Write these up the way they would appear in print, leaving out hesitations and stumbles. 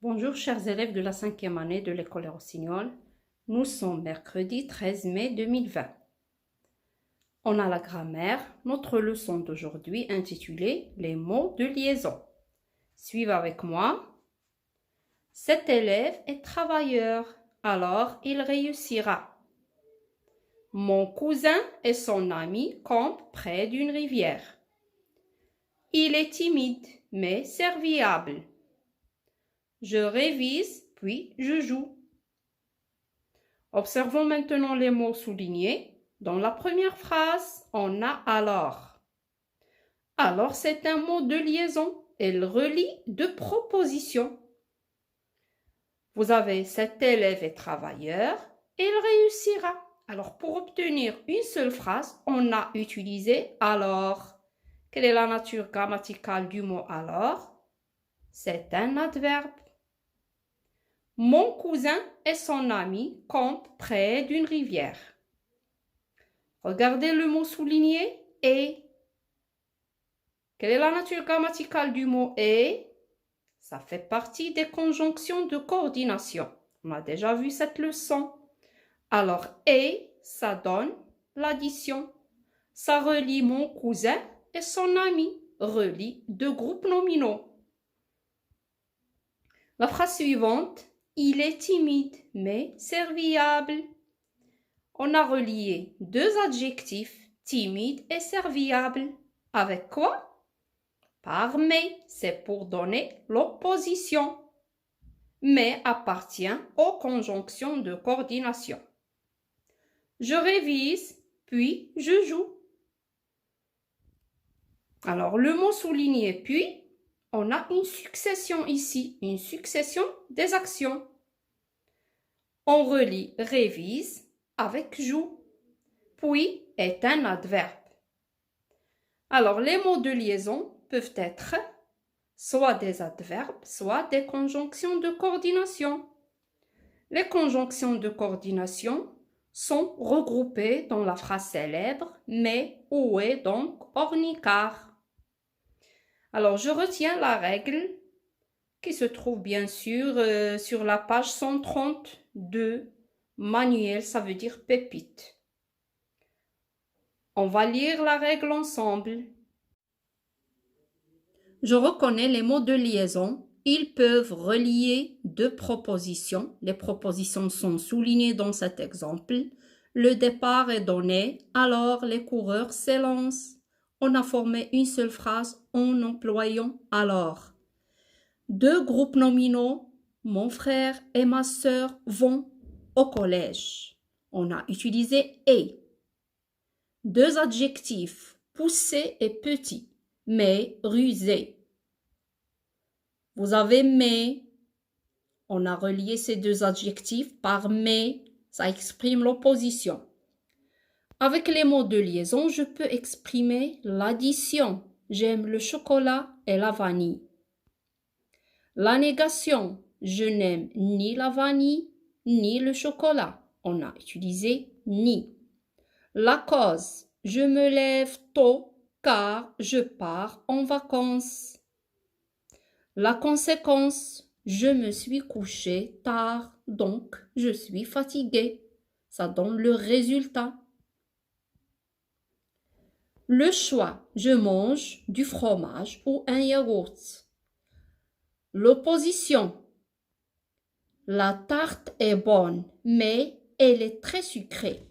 Bonjour chers élèves de la 5e année de l'école Les Rossignols. Nous sommes mercredi 13 mai 2020. On a la grammaire, notre leçon d'aujourd'hui intitulée « Les mots de liaison ». Suivez avec moi. Cet élève est travailleur, alors il réussira. Mon cousin et son ami campent près d'une rivière. Il est timide, mais serviable. Je révise, puis je joue. Observons maintenant les mots soulignés. Dans la première phrase, on a alors. Alors, c'est un mot de liaison. Elle relie deux propositions. Vous avez cet élève est travailleur, il réussira. Alors, pour obtenir une seule phrase, on a utilisé alors. Quelle est la nature grammaticale du mot alors? C'est un adverbe. Mon cousin et son ami campent près d'une rivière. Regardez le mot souligné « et ». Quelle est la nature grammaticale du mot « et » ? Ça fait partie des conjonctions de coordination. On a déjà vu cette leçon. Alors « et », ça donne l'addition. Ça relie mon cousin et son ami, relie deux groupes nominaux. La phrase suivante, il est timide mais serviable. On a relié deux adjectifs, timide et serviable. Avec quoi? Par mais, c'est pour donner l'opposition. Mais appartient aux conjonctions de coordination. Je révise, puis je joue. Alors, le mot souligné puis, on a une succession ici, une succession des actions. On relie révise avec joue, puis est un adverbe. Alors, les mots de liaison peuvent être soit des adverbes, soit des conjonctions de coordination. Les conjonctions de coordination sont regroupées dans la phrase célèbre « mais, où est donc, ornicar ». Alors, je retiens la règle qui se trouve bien sûr sur la page 132. Manuel, ça veut dire pépite. On va lire la règle ensemble. Je reconnais les mots de liaison. Ils peuvent relier deux propositions. Les propositions sont soulignées dans cet exemple. Le départ est donné, alors les coureurs s'élancent. On a formé une seule phrase en employant alors. Deux groupes nominaux, mon frère et ma sœur vont au collège. On a utilisé « et ». Deux adjectifs, poussé et petit, mais rusé. Vous avez « mais ». On a relié ces deux adjectifs par « mais ». Ça exprime l'opposition. Avec les mots de liaison, je peux exprimer l'addition. J'aime le chocolat et la vanille. La négation, je n'aime ni la vanille ni le chocolat. On a utilisé ni. La cause, je me lève tôt car je pars en vacances. La conséquence, je me suis couché tard, donc je suis fatigué. Ça donne le résultat. Le choix, je mange du fromage ou un yaourt. L'opposition, la tarte est bonne, mais elle est très sucrée.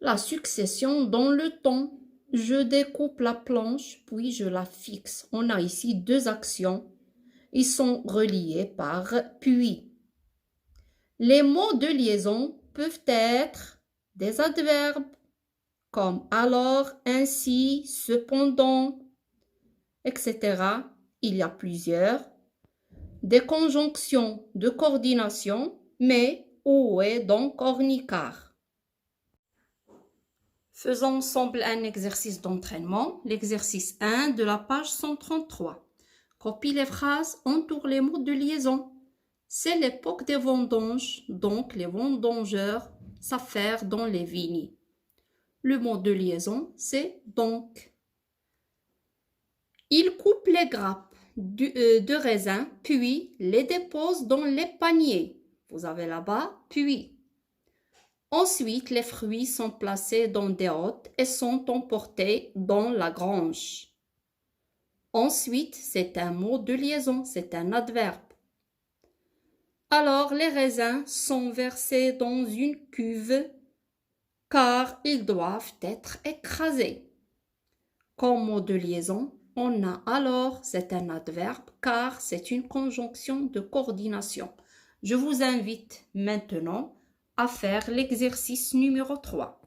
La succession dans le temps, je découpe la planche, puis je la fixe. On a ici deux actions. Ils sont reliés par puis. Les mots de liaison peuvent être des adverbes, comme alors, ainsi, cependant, etc. Il y a plusieurs. Des conjonctions de coordination, mais où est donc ornicar? Faisons ensemble un exercice d'entraînement, l'exercice 1 de la page 133. Copie les phrases, entoure les mots de liaison. C'est l'époque des vendanges, donc les vendangeurs s'affairent dans les vignes. Le mot de liaison, c'est donc. Il coupe les grappes. de raisins, puis les dépose dans les paniers. Vous avez là-bas, puis. Ensuite, les fruits sont placés dans des hôtes et sont emportés dans la grange. Ensuite, c'est un mot de liaison, c'est un adverbe. Alors, les raisins sont versés dans une cuve car ils doivent être écrasés. Comme mot de liaison, on a alors, c'est un adverbe car c'est une conjonction de coordination. Je vous invite maintenant à faire l'exercice numéro 3.